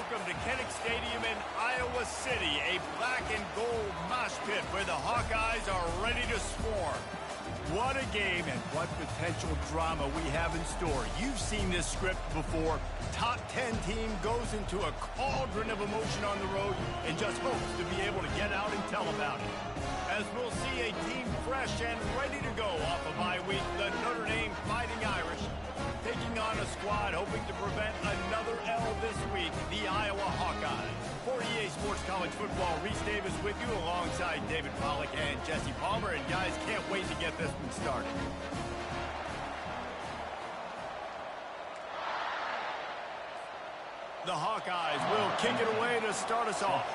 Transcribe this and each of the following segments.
welcome to Kinnick Stadium in Iowa City, a black and gold mosh pit where the Hawkeyes are ready to swarm. What a game and what potential drama we have in store. You've seen this script before. Top 10 team goes into a cauldron of emotion on the road and just hopes to be able to get out and tell about it. As we'll see a team fresh and ready to go off a bye week, the Notre Dame Fighting Irish taking on a squad hoping to prevent another L this week, the Iowa Hawkeyes. For EA Sports College Football, Reese Davis with you alongside David Pollack and Jesse Palmer. And guys, can't wait to get this one started. The Hawkeyes will kick it away to start us off.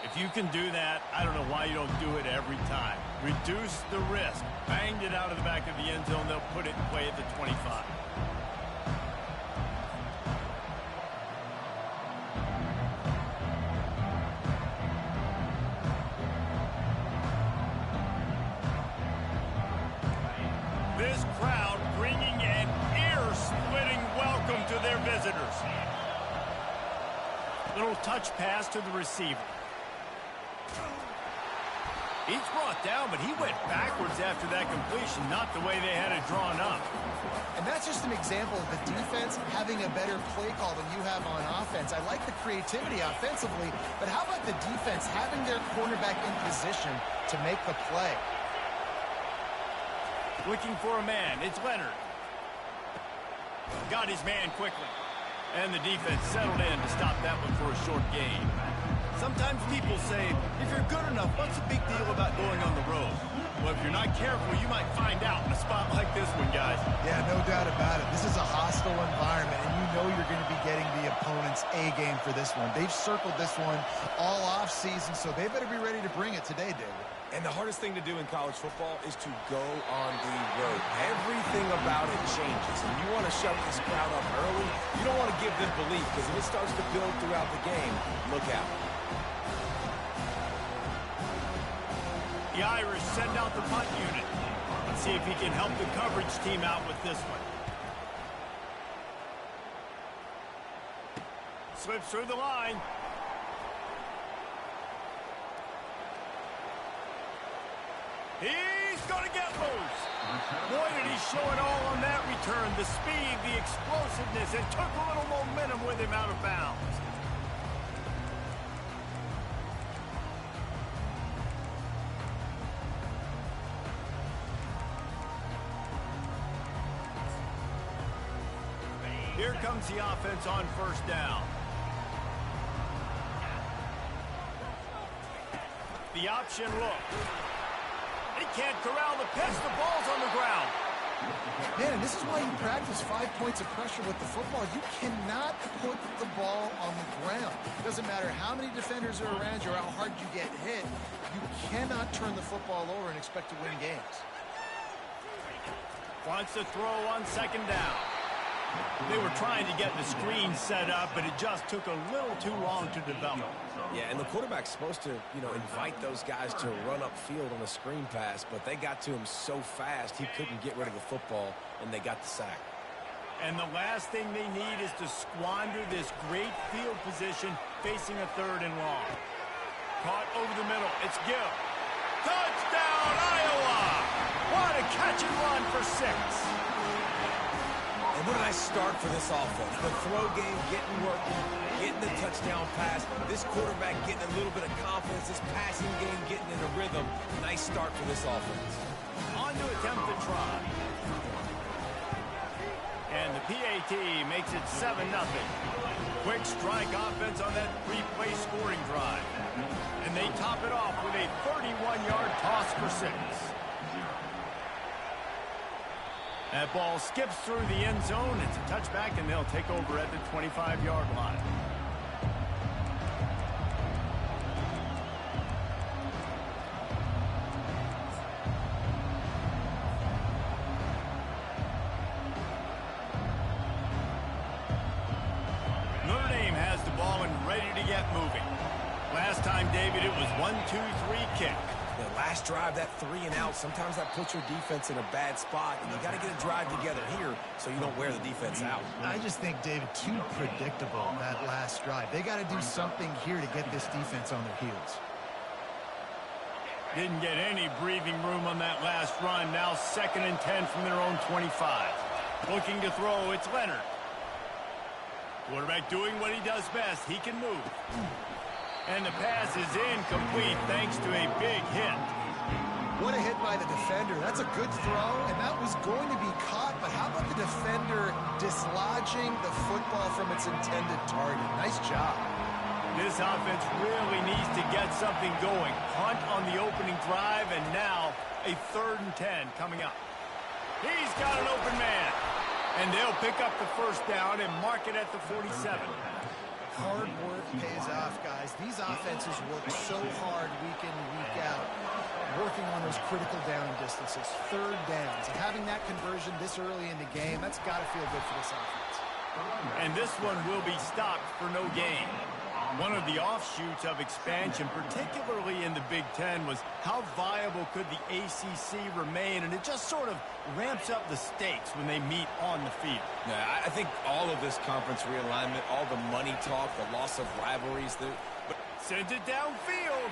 If you can do that, I don't know why you don't do it every time. Reduce the risk. Banged it out of the back of the end zone. They'll put it in play at the 25. This crowd bringing an ear-splitting welcome to their visitors. Little touch pass to the receiver. He's brought down, but he went backwards after that completion, not the way they had it drawn up. And that's just an example of the defense having a better play call than you have on offense. I like the creativity offensively, but how about the defense having their cornerback in position to make the play? Looking for a man. It's Leonard. Got his man quickly. And the defense settled in to stop that one for a short gain. Sometimes people say, if you're good enough, what's the big deal about going on the road? Well, if you're not careful, you might find out in a spot like this one, guys. Yeah, no doubt about it. This is a hostile environment, and you know you're going to be getting the opponent's A game for this one. They've circled this one all off season, so they better be ready to bring it today, David. And the hardest thing to do in college football is to go on the road. Everything about it changes, and you want to shut this crowd up early. You don't want to give them belief, because if it starts to build throughout the game, look out. The Irish send out the punt unit. Let's see if he can help the coverage team out with this one. Slips through the line. He's going to get loose. Boy, did he show it all on that return. The speed, the explosiveness, and took a little momentum with him out of bounds. Here comes the offense on first down. The option look. He can't corral the pitch. The ball's on the ground. Man, and this is why you practice 5 points of pressure with the football. You cannot put the ball on the ground. It doesn't matter how many defenders are around you or how hard you get hit. You cannot turn the football over and expect to win games. Wants to throw on second down. They were trying to get the screen set up, but it just took a little too long to develop. Yeah, and the quarterback's supposed to, invite those guys to run upfield on a screen pass, but they got to him so fast he couldn't get rid of the football, and they got the sack. And the last thing they need is to squander this great field position facing a third and long. Caught over the middle. It's Gill. Touchdown, Iowa! What a catch and run for 6. And what a nice start for this offense. The throw game getting working, getting the touchdown pass. This quarterback getting a little bit of confidence. This passing game getting in a rhythm. Nice start for this offense. On to attempt the try. And the PAT makes it 7-0. Quick strike offense on that 3-play scoring drive. And they top it off with a 31-yard toss for 6. That ball skips through the end zone. It's a touchback, and they'll take over at the 25-yard line. Notre Dame has the ball and ready to get moving. Last time, David, it was 1-2-3 kick. Last last drive, that 3 and out, sometimes that puts your defense in a bad spot, and you got to get a drive together here so you don't wear the defense out. I just think, David, too predictable that last drive. They got to do something here to get this defense on their heels. Didn't get any breathing room on that last run. Now 2nd and 10 from their own 25. Looking to throw, it's Leonard. Quarterback doing what he does best. He can move. And the pass is incomplete thanks to a big hit. What a hit by the defender. That's a good throw, and that was going to be caught, but how about the defender dislodging the football from its intended target? Nice job. This offense really needs to get something going. Punt on the opening drive, and now a 3rd and 10 coming up. He's got an open man. And they'll pick up the first down and mark it at the 47. Hard work pays off, guys. These offenses work so hard week in and week out, working on those critical down distances, 3rd downs. And having that conversion this early in the game, that's got to feel good for this offense. And this one will be stopped for no gain. One of the offshoots of expansion, particularly in the Big Ten, was how viable could the ACC remain, and it just sort of ramps up the stakes when they meet on the field. Yeah, I think all of this conference realignment, all the money talk, the loss of rivalries, but sends it downfield.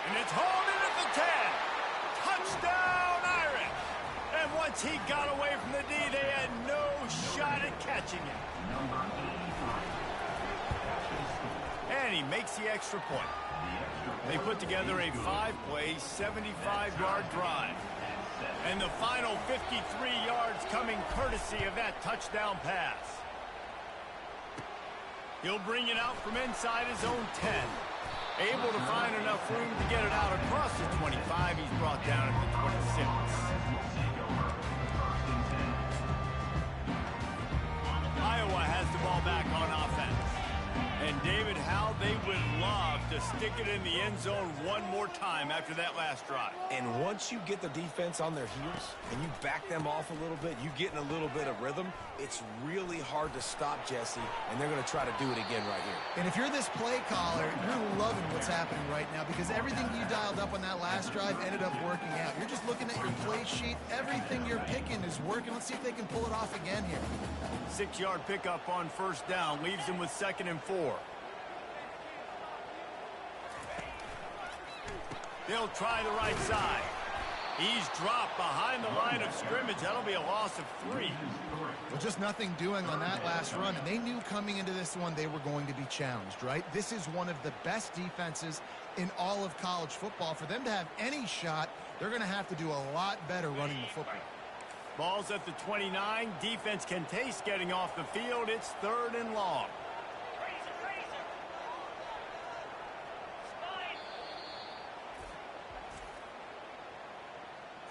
And it's hauled in at the 10. Touchdown, Irish. And once he got away from the D, they had no shot at catching him. And he makes the extra point. They put together a 5-play, 75-yard drive. And the final 53 yards coming courtesy of that touchdown pass. He'll bring it out from inside his own 10. Able to find enough room to get it out across the 25. He's brought down at the 26. Iowa has the ball back on offense. And, David, how they would love to stick it in the end zone one more time after that last drive. And once you get the defense on their heels and you back them off a little bit, you get in a little bit of rhythm, it's really hard to stop Jesse, and they're going to try to do it again right here. And if you're this play caller, you're loving what's happening right now because everything you dialed up on that last drive ended up working out. You're just looking at your play sheet. Everything you're picking is working. Let's see if they can pull it off again here. 6-yard pickup on first down leaves them with 2nd and 4. They'll try the right side. He's dropped behind the line of scrimmage. That'll be a loss of 3. Well, just nothing doing on that last run, and they knew coming into this one they were going to be challenged, right? This is one of the best defenses in all of college football. For them to have any shot, they're going to have to do a lot better running the football. Ball's at the 29. Defense can taste getting off the field. It's 3rd and long.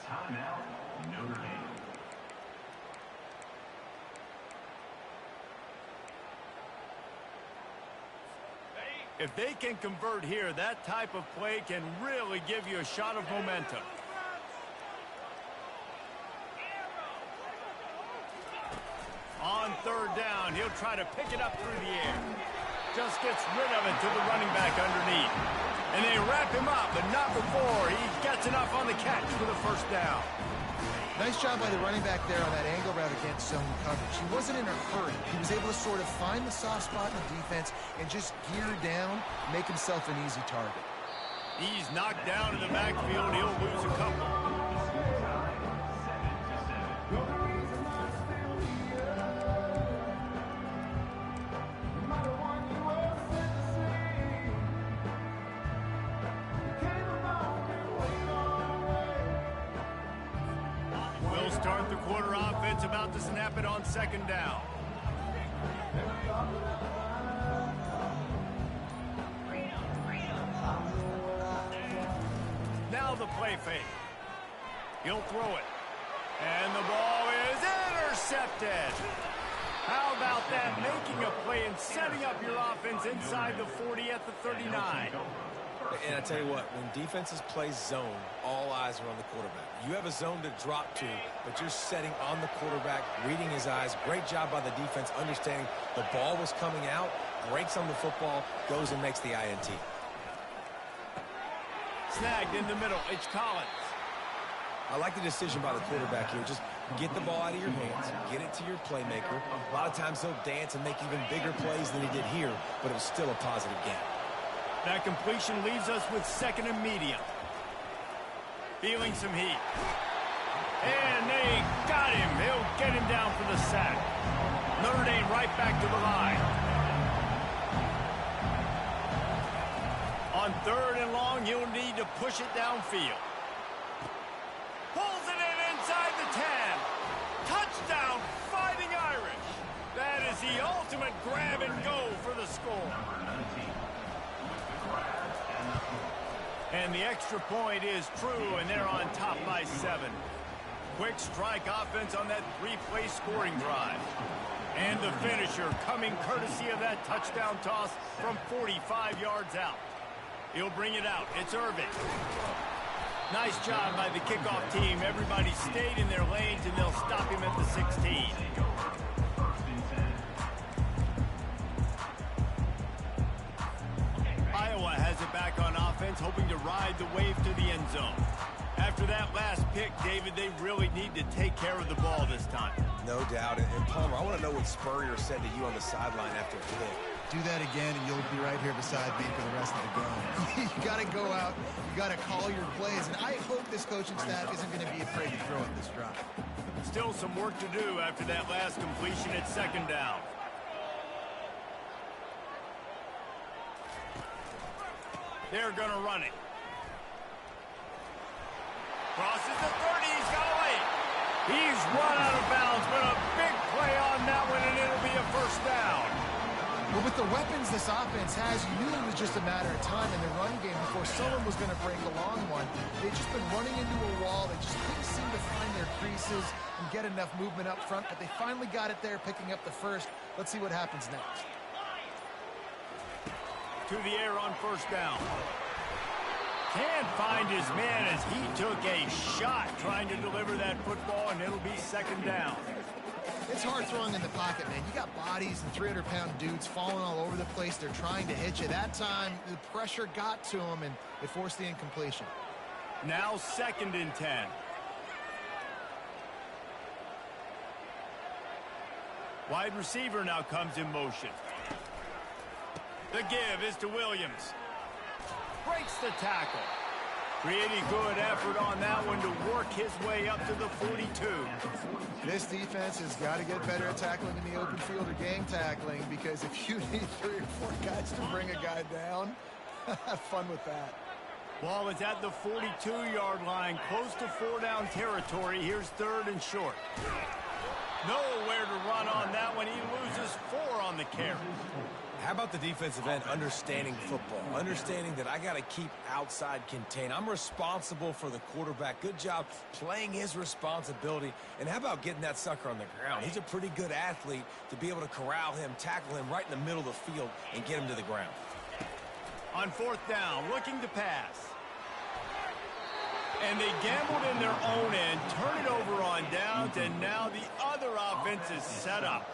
Timeout, Notre Dame. If they can convert here, that type of play can really give you a shot of momentum. On 3rd down, he'll try to pick it up through the air. Just gets rid of it to the running back underneath. And they wrap him up, but not before he gets enough on the catch for the first down. Nice job by the running back there on that angle route against zone coverage. He wasn't in a hurry. He was able to sort of find the soft spot in the defense and just gear down, make himself an easy target. He's knocked down in the backfield. He'll lose a couple. Start the quarter offense, about to snap it on 2nd down. Now the play fake. He'll throw it. And the ball is intercepted. How about that? Making a play and setting up your offense inside the 40 at the 39. And I tell you what, when defenses play zone, all eyes are on the quarterback. You have a zone to drop to, but you're setting on the quarterback, reading his eyes. Great job by the defense, understanding the ball was coming out, breaks on the football, goes and makes the INT. snagged in the middle. It's Collins. I like the decision by the quarterback here. Just get the ball out of your hands, get it to your playmaker. A lot of times he'll dance and make even bigger plays than he did here, but it was still a positive game. That completion leaves us with 2nd and medium. Feeling some heat. And they got him. He'll get him down for the sack. Notre Dame right back to the line. On 3rd and long, you'll need to push it downfield. Pulls it in inside the 10. Touchdown, Fighting Irish. That is the ultimate grab and go for the score. And the extra point is true, and they're on top by 7. Quick strike offense on that 3-play scoring drive. And the finisher coming courtesy of that touchdown toss from 45 yards out. He'll bring it out. It's Irving. Nice job by the kickoff team. Everybody stayed in their lanes, and they'll stop him at the 16. Iowa has it back on offense, hoping to ride the wave to the end zone. After that last pick, David, they really need to take care of the ball this time. No doubt. And Palmer, I want to know what Spurrier said to you on the sideline after the pick. Do that again, and you'll be right here beside me for the rest of the game. You got to go out. You got to call your plays. And I hope this coaching staff isn't going to be afraid to throw it this drive. Still some work to do after that last completion at 2nd down. They're going to run it. Crosses the 30. He's got away. He's run out of bounds, but a big play on that one, and it'll be a 1st down. But with the weapons this offense has, you knew it was just a matter of time in the run game before someone was going to break a long one. They've just been running into a wall. They just couldn't seem to find their creases and get enough movement up front, but they finally got it there, picking up the 1st. Let's see what happens next. To the air on 1st down. Can't find his man as he took a shot trying to deliver that football, and it'll be 2nd down. It's hard throwing in the pocket, man. You got bodies and 300-pound dudes falling all over the place. They're trying to hit you. That time, the pressure got to him, and it forced the incompletion. Now 2nd and 10. Wide receiver now comes in motion. The give is to Williams. Breaks the tackle. Pretty good effort on that one to work his way up to the 42. This defense has got to get better at tackling in the open field or gang tackling, because if you need 3 or 4 guys to bring a guy down, have fun with that. Ball is at the 42-yard line, close to 4-down territory. Here's 3rd and short. Nowhere to run on that one. He loses 4 on the carry. How about the defensive end understanding football, understanding that I got to keep outside contained. I'm responsible for the quarterback. Good job playing his responsibility. And how about getting that sucker on the ground? He's a pretty good athlete to be able to corral him, tackle him right in the middle of the field, and get him to the ground. On 4th down, looking to pass. And they gambled in their own end, turn it over on downs, and now the other offense is set up.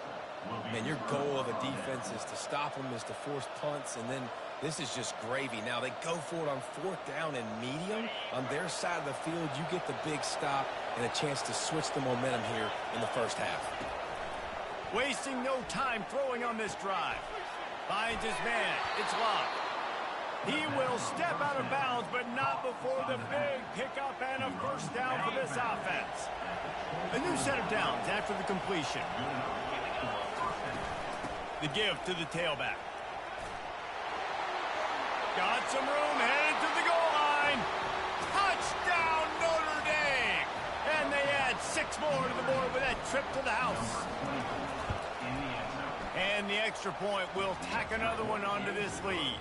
Man, your goal of a defense is to stop them, is to force punts, and then this is just gravy. Now they go for it on 4th down and medium. On their side of the field, you get the big stop and a chance to switch the momentum here in the 1st half. Wasting no time throwing on this drive. Finds his man. It's locked. He will step out of bounds, but not before the big pickup and a 1st down for this offense. A new set of downs after the completion. The give to the tailback. Got some room, headed to the goal line. Touchdown, Notre Dame! And they add 6 more to the board with that trip to the house. And the extra point will tack another one onto this lead.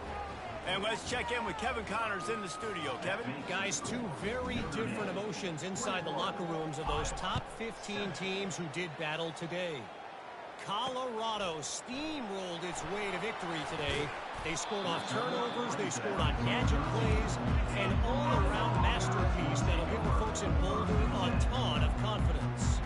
And let's check in with Kevin Connors in the studio. Kevin? Guys, 2 very different emotions inside the locker rooms of those top 15 teams who did battle today. Colorado steamrolled its way to victory today. They scored off turnovers, they scored on gadget plays, an all-around masterpiece that'll give the folks in Boulder a ton of confidence.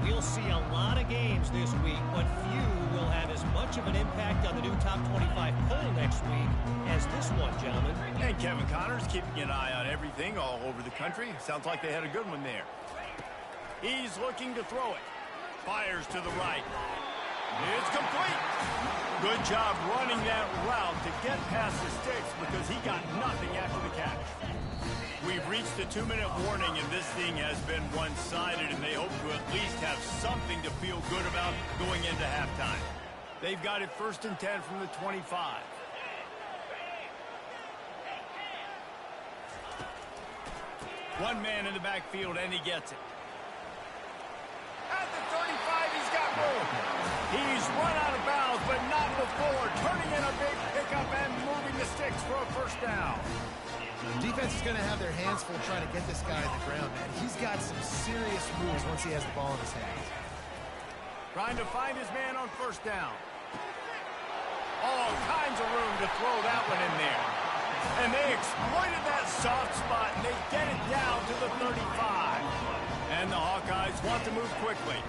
We'll see a lot of games this week, but few will have as much of an impact on the new top 25 poll next week as this one, gentlemen. And Kevin Connors keeping an eye on everything all over the country. Sounds like they had a good one there. He's looking to throw it. Fires to the right. It's complete. Good job running that route to get past the sticks because he got nothing after the catch. We've reached the 2-minute warning, and this thing has been one-sided, and they hope to at least have something to feel good about going into halftime. They've got it 1st and 10 from the 25. One man in the backfield, and he gets it. At the 35, he's got room. He's run out of bounds, but not before. Turning in a big pickup and moving the sticks for a 1st down. The defense is going to have their hands full trying to get this guy on the ground, man. He's got some serious moves once he has the ball in his hands. Trying to find his man on 1st down. All kinds of room to throw that one in there. And they exploited that soft spot, and they get it down to the 35. And the Hawkeyes want to move quickly.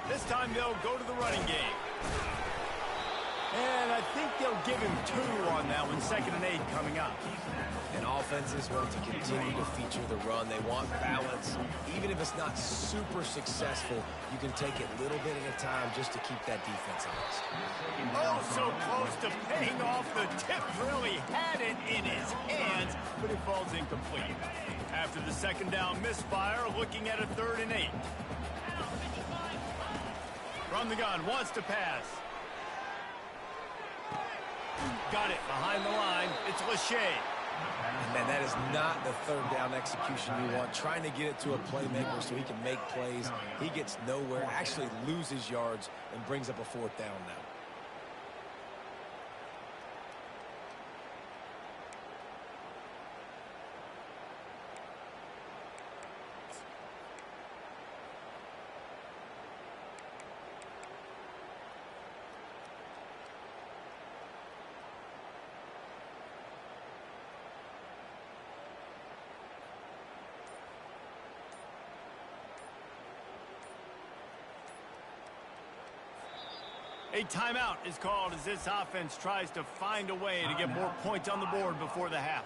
This time they'll go to the running game. And I think they'll give him 2 on that one, 2nd and 8 coming up. And offenses want to continue to feature the run. They want balance. Even if it's not super successful, you can take it little bit at a time just to keep that defense honest. Oh, so close to paying off. The tip really had it in his hands, but it falls incomplete. After the 2nd down misfire, looking at a 3rd and 8. From the gun, wants to pass. Got it behind the line. It's Lachey. And man, that is not the 3rd down execution you want. Trying to get it to a playmaker so he can make plays. He gets nowhere, actually loses yards, and brings up a 4th down now. A timeout is called as this offense tries to find a way to get more points on the board before the half.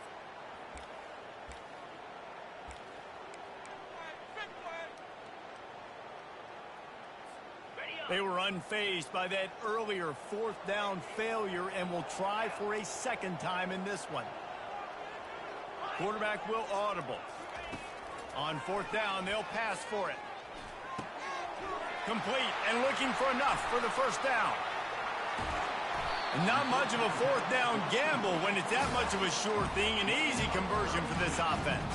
They were unfazed by that earlier 4th down failure and will try for a 2nd time in this one. Quarterback will audible. On 4th down, they'll pass for it. Complete and looking for enough for the 1st down. Not much of a 4th down gamble when it's that much of a sure thing, an easy conversion for this offense.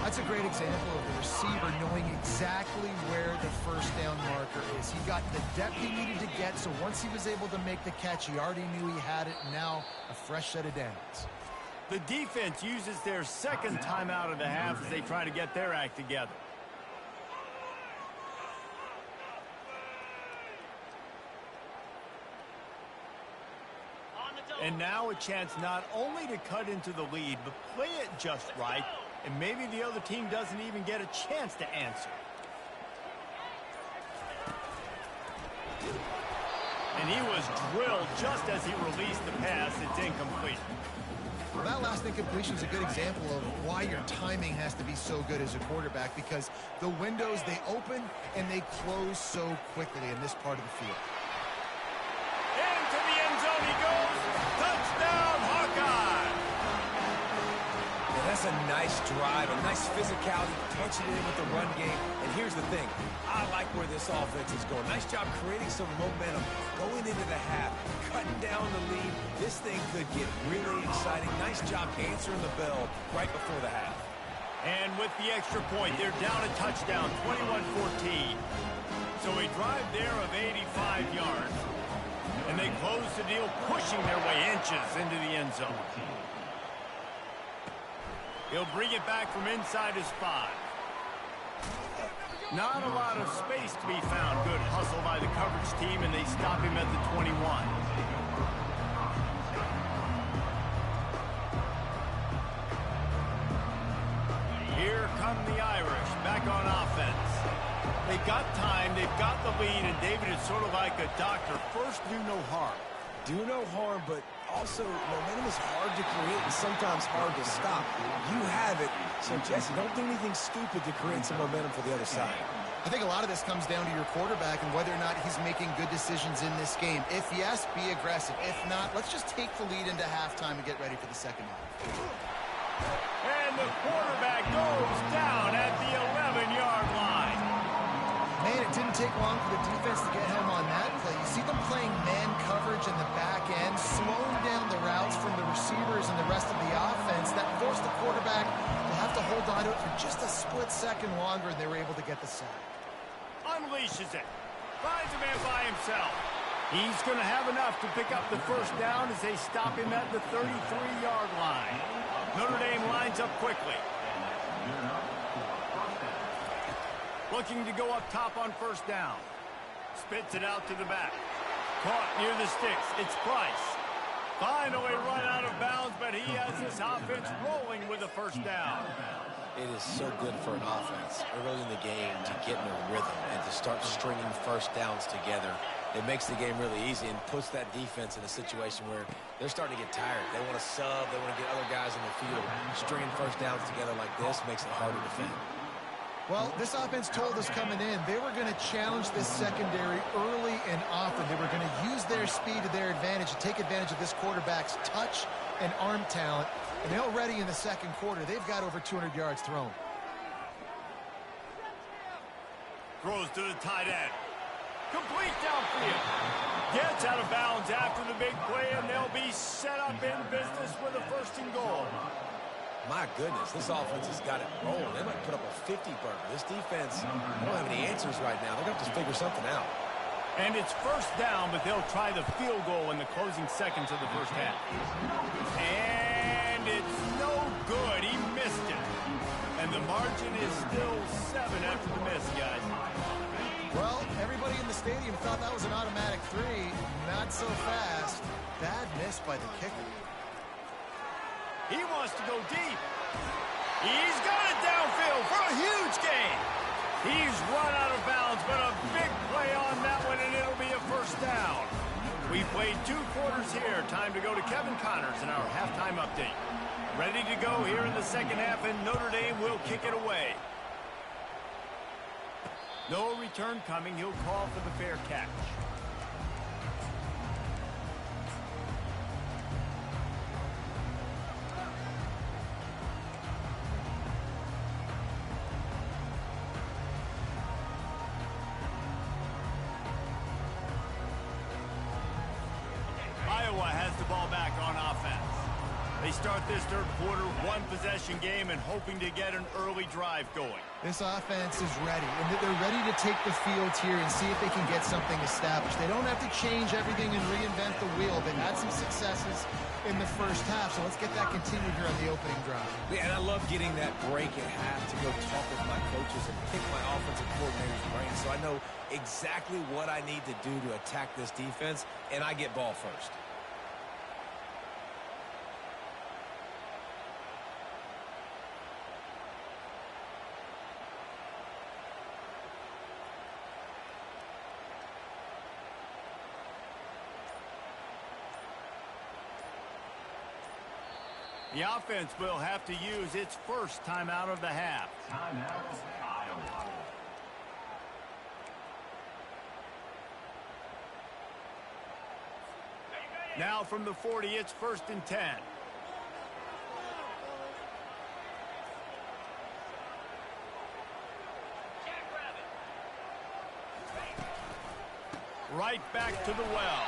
That's a great example of the receiver knowing exactly where the 1st down marker is. He got the depth he needed to get, so once he was able to make the catch, he already knew he had it, and now a fresh set of downs. The defense uses their 2nd timeout of the half as they try to get their act together. And now a chance not only to cut into the lead, but play it just right, and maybe the other team doesn't even get a chance to answer. And he was drilled just as he released the pass. It's incomplete. Well, that last incompletion is a good example of why your timing has to be so good as a quarterback, because the windows, they open and they close so quickly in this part of the field. Into the end zone he goes. Touchdown, Hawkeye! Yeah, that's a nice drive, a nice physicality, punching it in with the run game. And here's the thing. I like where this offense is going. Nice job creating some momentum going into the half, cutting down the lead. This thing could get really exciting. Nice job answering the bell right before the half. And with the extra point, they're down a touchdown, 21-14. So a drive there of 85 yards. And they close the deal, pushing their way inches into the end zone. He'll bring it back from inside his 5. Not a lot of space to be found. Good hustle by the coverage team, and they stop him at the 21. Here come the Irish back on offense. They got time, they've got the lead, and David is sort of like a doctor. First, do no harm. Do no harm, but also momentum is hard to create and sometimes hard to stop. You have it, so Jesse, don't do anything stupid to create some momentum for the other side. I think a lot of this comes down to your quarterback and whether or not he's making good decisions in this game. If yes, be aggressive. If not, let's just take the lead into halftime and get ready for the second half. And the quarterback goes down at the 11-yard line. Man, it didn't take long for the defense to get home on that play. You see them playing man coverage in the back end, slowing down the routes from the receivers and the rest of the offense. That forced the quarterback to have to hold on to it for just a split second longer, and they were able to get the sack. Unleashes it. Finds a man by himself. He's going to have enough to pick up the first down as they stop him at the 33-yard line. Notre Dame lines up quickly. Looking to go up top on first down. Spits it out to the back. Caught near the sticks. It's Price. Finally run out of bounds, but he has this offense rolling with a first down. It is so good for an offense early in the game to get in a rhythm and to start stringing first downs together. It makes the game really easy and puts that defense in a situation where they're starting to get tired. They want to sub. They want to get other guys in the field. Stringing first downs together like this makes it hard to defend. Well, this offense told us coming in they were going to challenge this secondary early and often. They were going to use their speed to their advantage and take advantage of this quarterback's touch and arm talent. And already in the second quarter, they've got over 200 yards thrown. Throws to the tight end. Complete downfield. Gets out of bounds after the big play, and they'll be set up in business with a first and goal. My goodness, this offense has got it rolling. They might put up a 50-burger. This defense, they don't have any answers right now. They're going to have to figure something out. And it's first down, but they'll try the field goal in the closing seconds of the first half. And it's no good. He missed it. And the margin is still 7 after the miss, guys. Well, everybody in the stadium thought that was an automatic 3. Not so fast. Bad miss by the kicker. He wants to go deep. He's got it downfield for a huge gain. He's run out of bounds, but a big play on that one, and it'll be a first down. We played 2 quarters here. Time to go to Kevin Connors in our halftime update. Ready to go here in the second half, and Notre Dame will kick it away. No return coming. He'll call for the fair catch. Iowa has the ball back on offense. They start this third quarter, 1-possession game, and hoping to get an early drive going. This offense is ready, and they're ready to take the field here and see if they can get something established. They don't have to change everything and reinvent the wheel. They've had some successes in the first half, so let's get that continued here on the opening drive. Yeah, and I love getting that break at half to go talk with my coaches and pick my offensive coordinator's brain so I know exactly what I need to do to attack this defense, and I get ball first. The offense will have to use its first timeout of the half. Timeout, Iowa. Now from the 40, it's 1st and 10. Right back to the well.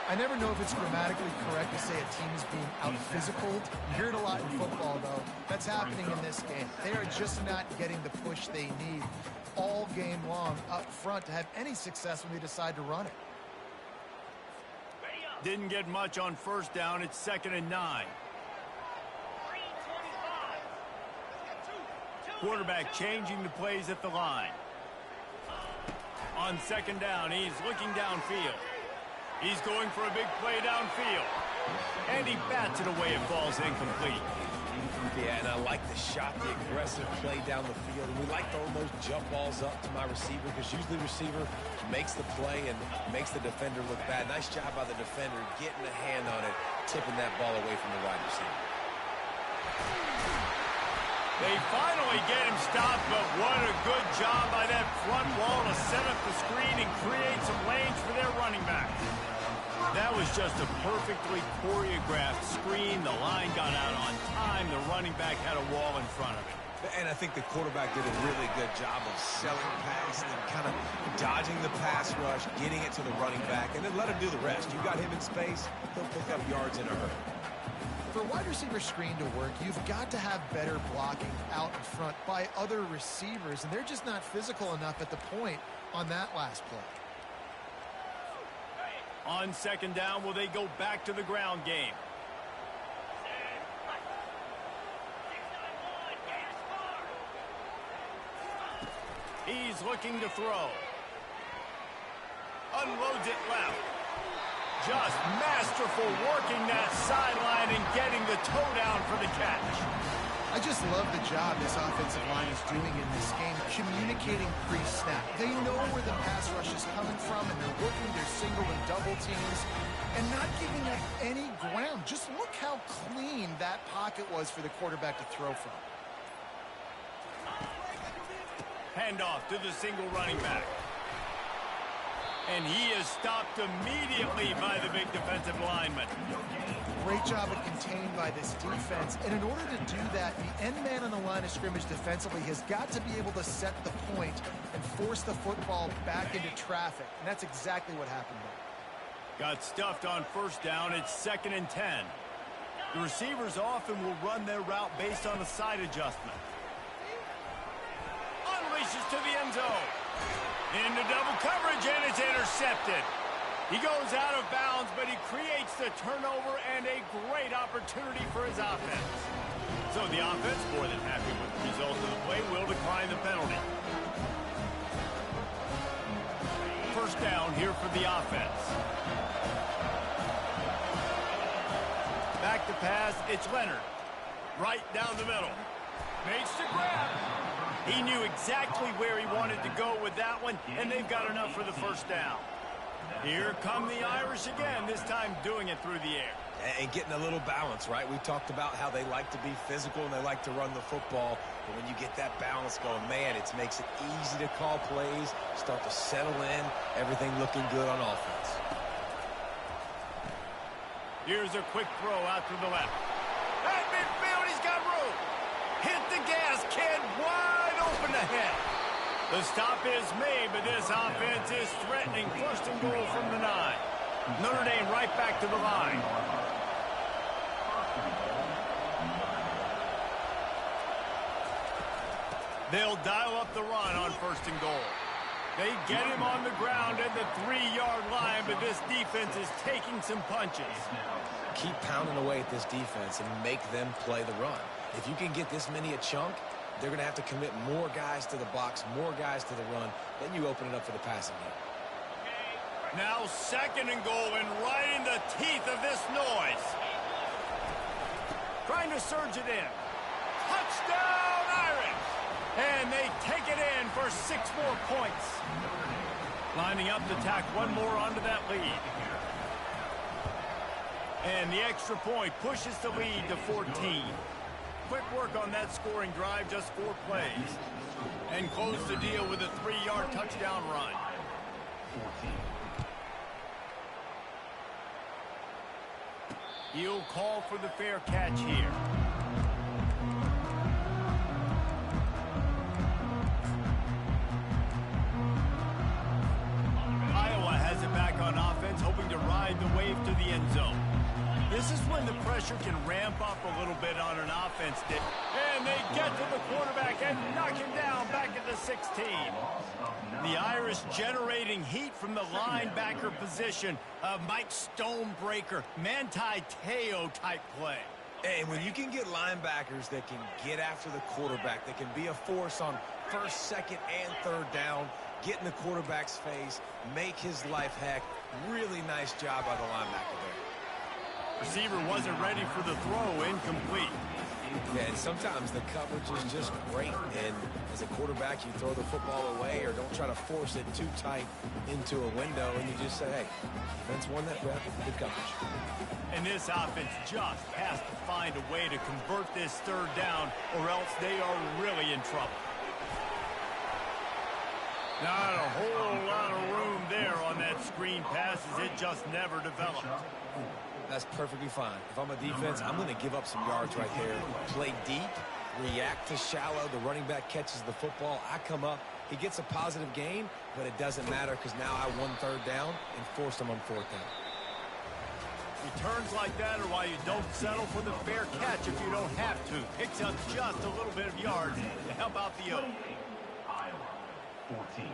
I never know if it's grammatically correct to say a team is being out-physicaled. You hear it a lot in football, though. That's happening in this game. They are just not getting the push they need all game long up front to have any success when they decide to run it. Didn't get much on first down. It's 2nd and 9. Quarterback changing the plays at the line. On 2nd down, he's looking downfield. He's going for a big play downfield. And he bats it away. It falls incomplete. Yeah, and I like the shot, the aggressive play down the field. And we like throwing those jump balls up to my receiver because usually the receiver makes the play and makes the defender look bad. Nice job by the defender getting a hand on it, tipping that ball away from the wide receiver. They finally get him stopped, but what a good job by that front wall to set up the screen and create some lanes for their running back. That was just a perfectly choreographed screen. The line got out on time. The running back had a wall in front of him. And I think the quarterback did a really good job of selling pass and kind of dodging the pass rush, getting it to the running back, and then let him do the rest. You got him in space, he'll pick up yards in a hurry. For a wide receiver screen to work, you've got to have better blocking out in front by other receivers, and they're just not physical enough at the point on that last play. On second down, will they go back to the ground game? He's looking to throw. Unloads it left. Just masterful working that sideline and getting the toe down for the catch. I just love the job this offensive line is doing in this game, communicating pre-snap. They know where the pass rush is coming from, and they're working their single and double teams and not giving up any ground. Just look how clean that pocket was for the quarterback to throw from. Handoff to the single running back. And he is stopped immediately by the big defensive lineman. Great job of contained by this defense. And in order to do that, the end man on the line of scrimmage defensively has got to be able to set the point and force the football back into traffic. And that's exactly what happened there. Got stuffed on first down. It's 2nd and 10. The receivers often will run their route based on a side adjustment. Unleashes to the end zone. Into double coverage, and it's intercepted. He goes out of bounds, but he creates the turnover and a great opportunity for his offense. So the offense, more than happy with the result of the play, will decline the penalty. First down here for the offense. Back to pass, it's Leonard. Right down the middle. Makes the grab. He knew exactly where he wanted to go with that one, and they've got enough for the first down. Here come the Irish again, this time doing it through the air. And getting a little balance, right? We talked about how they like to be physical and they like to run the football. But when you get that balance going, man, it makes it easy to call plays, start to settle in, everything looking good on offense. Here's a quick throw out to the left. At midfield, he's got room. Hit the gas, kid, wide open ahead. The stop is made, but this offense is threatening. 1st and goal from the 9. Notre Dame right back to the line. They'll dial up the run on 1st and goal. They get him on the ground at the 3-yard line, but this defense is taking some punches. Keep pounding away at this defense and make them play the run. If you can get this many a chunk, they're going to have to commit more guys to the box, more guys to the run. Then you open it up for the passing game. Now 2nd and goal, and right in the teeth of this noise. Trying to surge it in. Touchdown, Irish! And they take it in for 6 more points. Lining up to tack one more onto that lead. And the extra point pushes the lead to 14. Quick work on that scoring drive, just 4 plays. And close the deal with a 3-yard touchdown run. He'll call for the fair catch here. Iowa has it back on offense, hoping to ride the wave to the end zone. This is when the pressure can ramp up a little bit on an offense. And they get to the quarterback and knock him down back at the 16. The Irish generating heat from the linebacker position. Mike Stonebreaker, Manti Te'o type play. And when you can get linebackers that can get after the quarterback, that can be a force on 1st, 2nd, and 3rd down, get in the quarterback's face, make his life heck, really nice job by the linebacker there. Receiver wasn't ready for the throw, incomplete. Yeah, and sometimes the coverage is just great. And as a quarterback, you throw the football away or don't try to force it too tight into a window, and you just say, hey, defense won that rep, good coverage. And this offense just has to find a way to convert this third down, or else they are really in trouble. Not a whole lot of room there on that screen pass as it just never developed. That's perfectly fine. If I'm a defense, I'm going to give up some yards right there. Play deep, react to shallow. The running back catches the football. I come up. He gets a positive gain, but it doesn't matter because now I won third down and forced him on fourth down. Returns like that are why you don't settle for the fair catch if you don't have to. Picks up just a little bit of yards to help out the Oaks. Iowa, 14.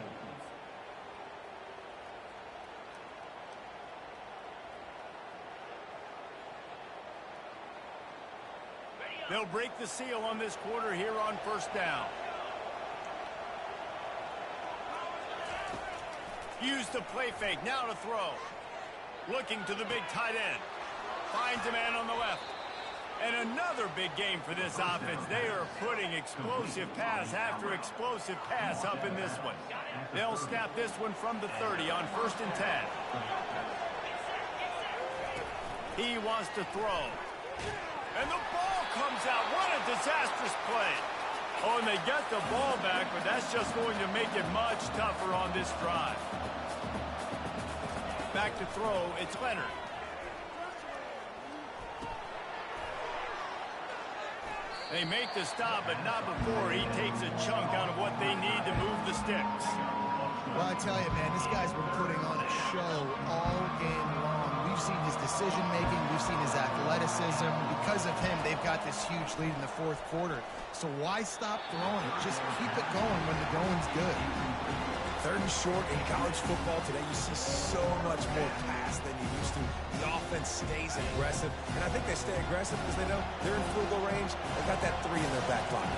They'll break the seal on this quarter here on first down. Use the play fake, now to throw. Looking to the big tight end. Finds a man on the left. And another big game for this offense. They are putting explosive pass after explosive pass up in this one. They'll snap this one from the 30 on 1st and 10. He wants to throw. And the ball comes out. What a disastrous play. Oh, and they get the ball back, but that's just going to make it much tougher on this drive. Back to throw, it's Leonard. They make the stop, but not before he takes a chunk out of what they need to move the sticks. Well, I tell you, man, this guy's been putting on a show all game long. We've seen his decision-making. We've seen his athleticism. Because of him, they've got this huge lead in the fourth quarter. So why stop throwing it? Just keep it going when the going's good. Third and short in college football today, you see so much more pass than you used to. The offense stays aggressive, and I think they stay aggressive because they know they're in field goal range. They've got that 3 in their back pocket.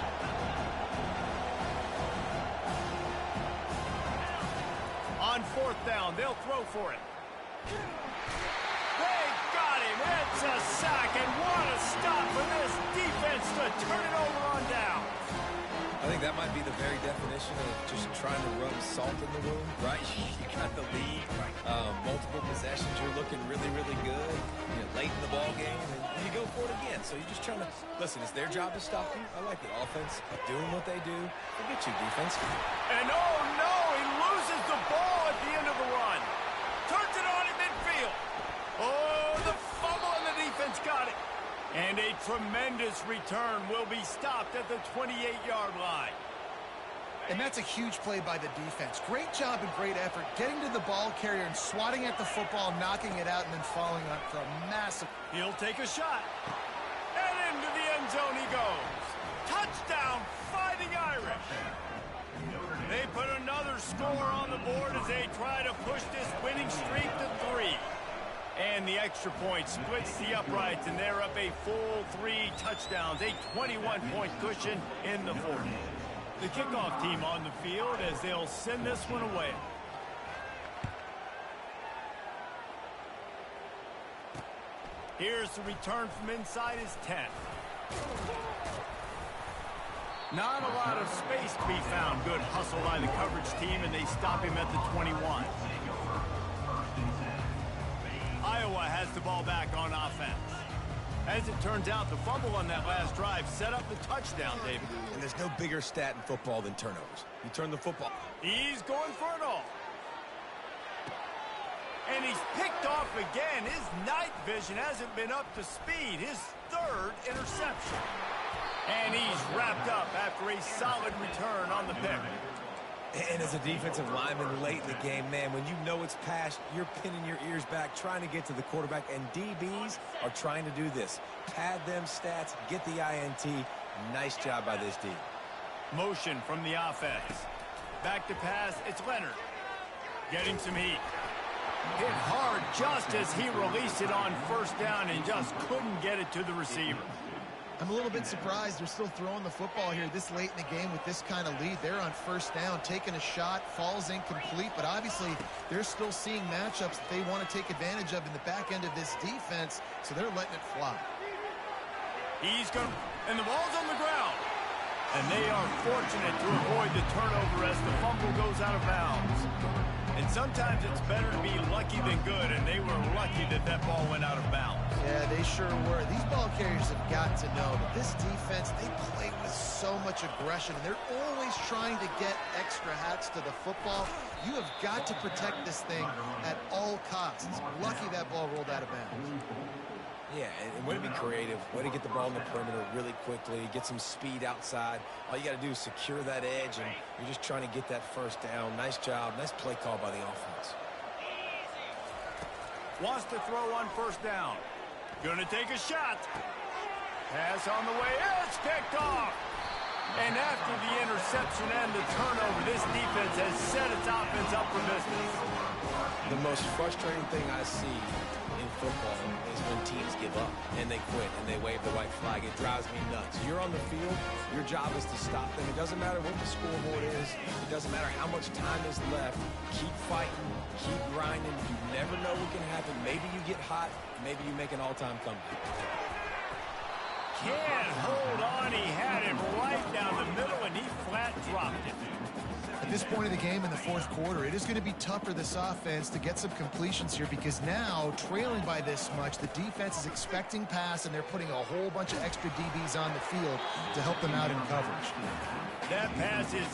On 4th down, they'll throw for it. They got him. It's a sack, and what a stop for this defense to turn it over on down. I think that might be the very definition of just trying to rub salt in the wound, right? You got the lead, multiple possessions, you're looking really, really good. You're late in the ball game, and you go for it again. So you're just trying to, listen, it's their job to stop you. I like it. Offense, doing what they do. Forget you, defense. And oh no, he loses the ball at the end of the run. Turns it on in midfield. Oh, the fumble, and the defense got it. And a tremendous return will be stopped at the 28-yard line. And that's a huge play by the defense. Great job and great effort getting to the ball carrier and swatting at the football, knocking it out, and then following up for a massive... He'll take a shot. And into the end zone he goes. Touchdown, Fighting Irish. They put another score on the board as they try to push this winning streak to 3. And the extra point splits the uprights, and they're up a full 3 touchdowns, a 21-point cushion in the fourth. The kickoff team on the field as they'll send this one away. Here's the return from inside his 10. Not a lot of space to be found. Good hustle by the coverage team, and they stop him at the 21. Iowa has the ball back on offense. As it turns out, the fumble on that last drive set up the touchdown, David. And there's no bigger stat in football than turnovers. You turn the football. He's going for it all. And he's picked off again. His night vision hasn't been up to speed. His 3rd interception. And he's wrapped up after a solid return on the pick. And as a defensive lineman late in the game, man, when you know it's past, you're pinning your ears back, trying to get to the quarterback, and DBs are trying to do this. Pad them stats, get the INT. Nice job by this D. Motion from the offense. Back to pass, it's Leonard. Getting some heat. Hit hard just as he released it on 1st down and just couldn't get it to the receiver. I'm a little bit surprised they're still throwing the football here this late in the game with this kind of lead. They're on 1st down, taking a shot, falls incomplete, but obviously they're still seeing matchups that they want to take advantage of in the back end of this defense, so they're letting it fly. He's going to And the ball's on the ground. And they are fortunate to avoid the turnover as the fumble goes out of bounds. And sometimes it's better to be lucky than good, and they were lucky that that ball went out of bounds. Yeah, they sure were. These ball carriers have got to know that this defense, they play with so much aggression, and they're always trying to get extra hats to the football. You have got to protect this thing at all costs. Lucky that ball rolled out of bounds. Yeah, and way to be creative, way to get the ball in the perimeter really quickly, get some speed outside. All you got to do is secure that edge, and you're just trying to get that first down. Nice job. Nice play call by the offense. Wants to throw on first down. Gonna take a shot. Pass on the way. It's picked off. And after the interception and the turnover, this defense has set its offense up for business. The most frustrating thing I see in football is when teams give up and they quit and they wave the white flag. It drives me nuts. You're on the field. Your job is to stop them. It doesn't matter what the scoreboard is. It doesn't matter how much time is left. Keep fighting. Keep grinding. You never know what can happen. Maybe you get hot. Maybe you make an all-time comeback. Can't hold on. He had it right down the middle, and he flat dropped it. At this point of the game in the fourth quarter, it is going to be tough for this offense to get some completions here because now, trailing by this much, the defense is expecting pass, and they're putting a whole bunch of extra DBs on the field to help them out in coverage. That pass is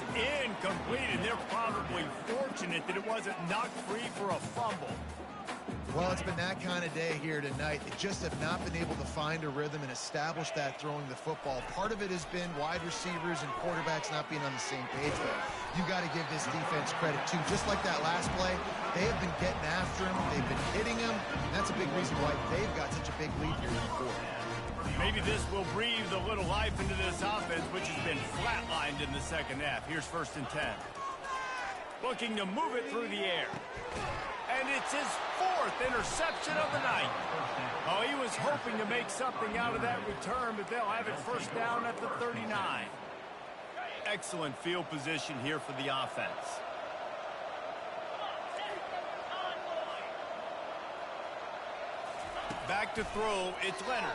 incomplete, and they're probably fortunate that it wasn't knocked free for a fumble. Well, it's been that kind of day here tonight. They just have not been able to find a rhythm and establish that throwing the football. Part of it has been wide receivers and quarterbacks not being on the same page, but you got to give this defense credit, too. Just like that last play, they have been getting after him. They've been hitting him. And that's a big reason why they've got such a big lead here in the fourth. Maybe this will breathe a little life into this offense, which has been flatlined in the second half. Here's 1st and 10. Looking to move it through the air. And it's his 4th interception of the night. Oh, he was hoping to make something out of that return, but they'll have it first down at the 39. Excellent field position here for the offense. Back to throw, it's Leonard.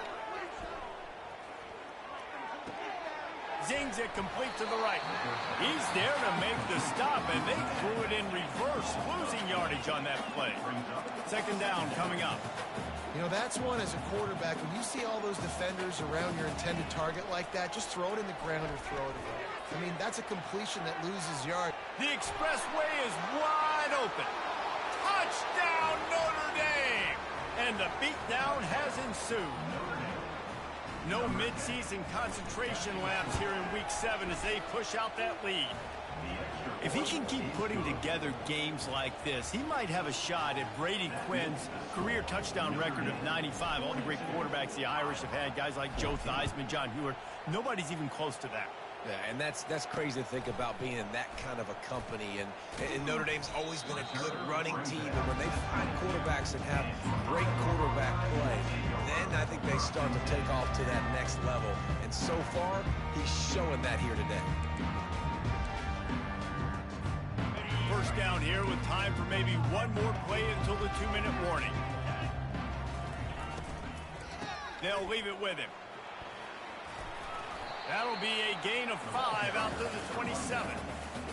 Zings it complete to the right. He's there to make the stop, and they threw it in reverse, losing yardage on that play. 2nd down coming up. You know, that's one as a quarterback. When you see all those defenders around your intended target like that, just throw it in the ground or throw it away. I mean, that's a completion that loses yard. The expressway is wide open. Touchdown, Notre Dame! And the beatdown has ensued. No midseason concentration laps here in Week 7 as they push out that lead. If he can keep putting together games like this, he might have a shot at Brady Quinn's career touchdown record of 95. All the great quarterbacks the Irish have had, guys like Joe Theismann, John Hewart, nobody's even close to that. Yeah, and that's crazy to think about being in that kind of a company. And Notre Dame's always been a good running team. And when they find quarterbacks that have great quarterback play, then I think they start to take off to that next level. And so far, he's showing that here today. First down here with time for maybe one more play until the 2-minute warning. They'll leave it with him. That'll be a gain of 5 out to the 27.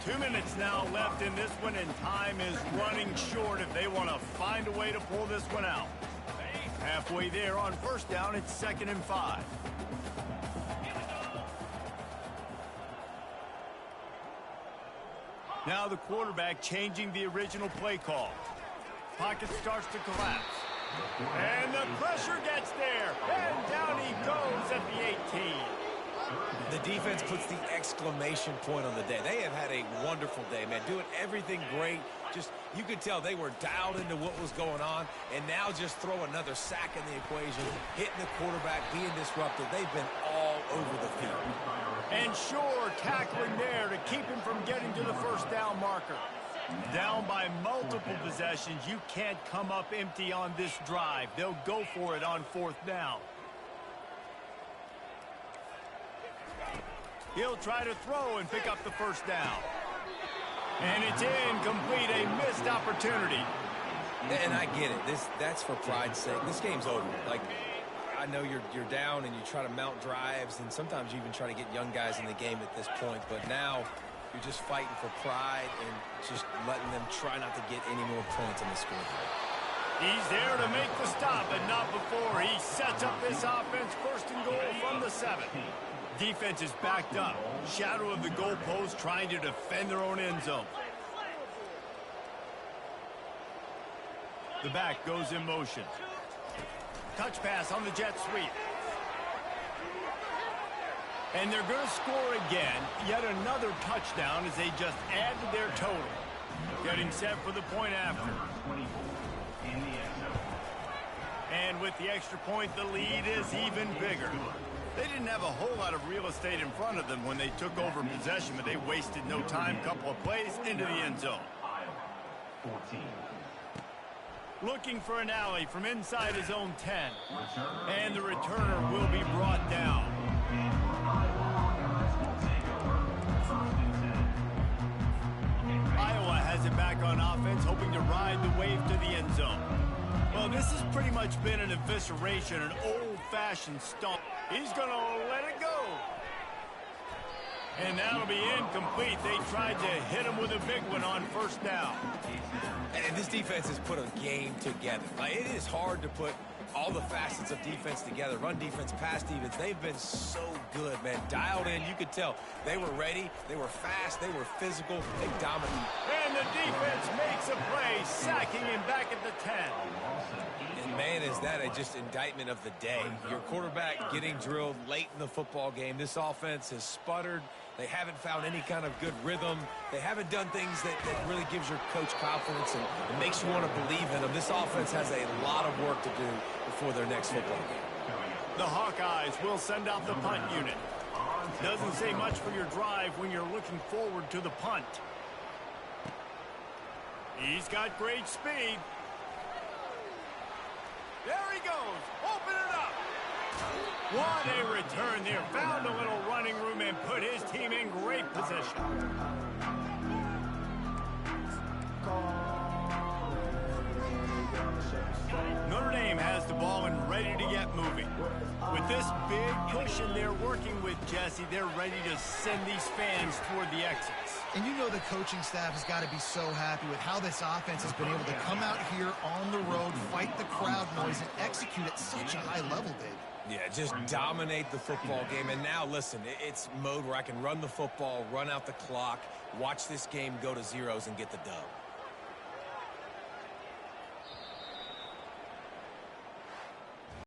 2 minutes now left in this one, and time is running short if they want to find a way to pull this one out. Halfway there on first down, it's 2nd and 5. Now the quarterback changing the original play call. Pocket starts to collapse. And the pressure gets there. And down he goes at the 18. The defense puts the exclamation point on the day. They have had a wonderful day, man. Doing everything great. Just, you could tell they were dialed into what was going on. And now just throw another sack in the equation. Hitting the quarterback, being disruptive. They've been all over the field. And sure, tackling there to keep him from getting to the first down marker. Down by multiple possessions. You can't come up empty on this drive. They'll go for it on 4th down. He'll try to throw and pick up the first down. And it's incomplete, a missed opportunity. And I get it. That's for pride's sake. This game's over. Like, I know you're down and you try to mount drives, and sometimes you even try to get young guys in the game at this point. But now you're just fighting for pride and just letting them try not to get any more points on the scoreboard. He's there to make the stop, but not before he sets up this offense. First and goal from the 7. Defense is backed up. Shadow of the goalpost, trying to defend their own end zone. The back goes in motion. Touch pass on the jet sweep. And they're going to score again. Yet another touchdown as they just add to their total. Getting set for the point after. And with the extra point, the lead is even bigger. They didn't have a whole lot of real estate in front of them when they took over possession, but they wasted no time. Couple of plays into the end zone. 14. Looking for an alley from inside his own 10. And the returner will be brought down. Iowa has it back on offense, hoping to ride the wave to the end zone. Well, this has pretty much been an evisceration, an old-fashioned stomp. He's going to let it go. And that'll be incomplete. They tried to hit him with a big one on first down. And this defense has put a game together. Like, it is hard to put all the facets of defense together. Run defense, pass defense. They've been so good, man. Dialed in. You could tell they were ready. They were fast. They were physical. They dominated. And the defense makes a play, sacking him back at the 10. And, man, is that just indictment of the day. Your quarterback getting drilled late in the football game. This offense has sputtered. They haven't found any kind of good rhythm. They haven't done things that really gives your coach confidence and makes you want to believe in them. This offense has a lot of work to do before their next football game. The Hawkeyes will send out the punt unit. Doesn't say much for your drive when you're looking forward to the punt. He's got great speed. There he goes. Open it up. What a return there. Found a little running room and put his team in great position. Notre Dame has the ball and ready to get moving. With this big cushion they're working with, Jesse, they're ready to send these fans toward the exits. And you know the coaching staff has got to be so happy with how this offense has been able to come out here on the road, fight the crowd noise, and execute at such a high level, Dave. Yeah, just dominate the football game. And now, listen, it's mode where I can run the football, run out the clock, watch this game go to zeros, and get the dub.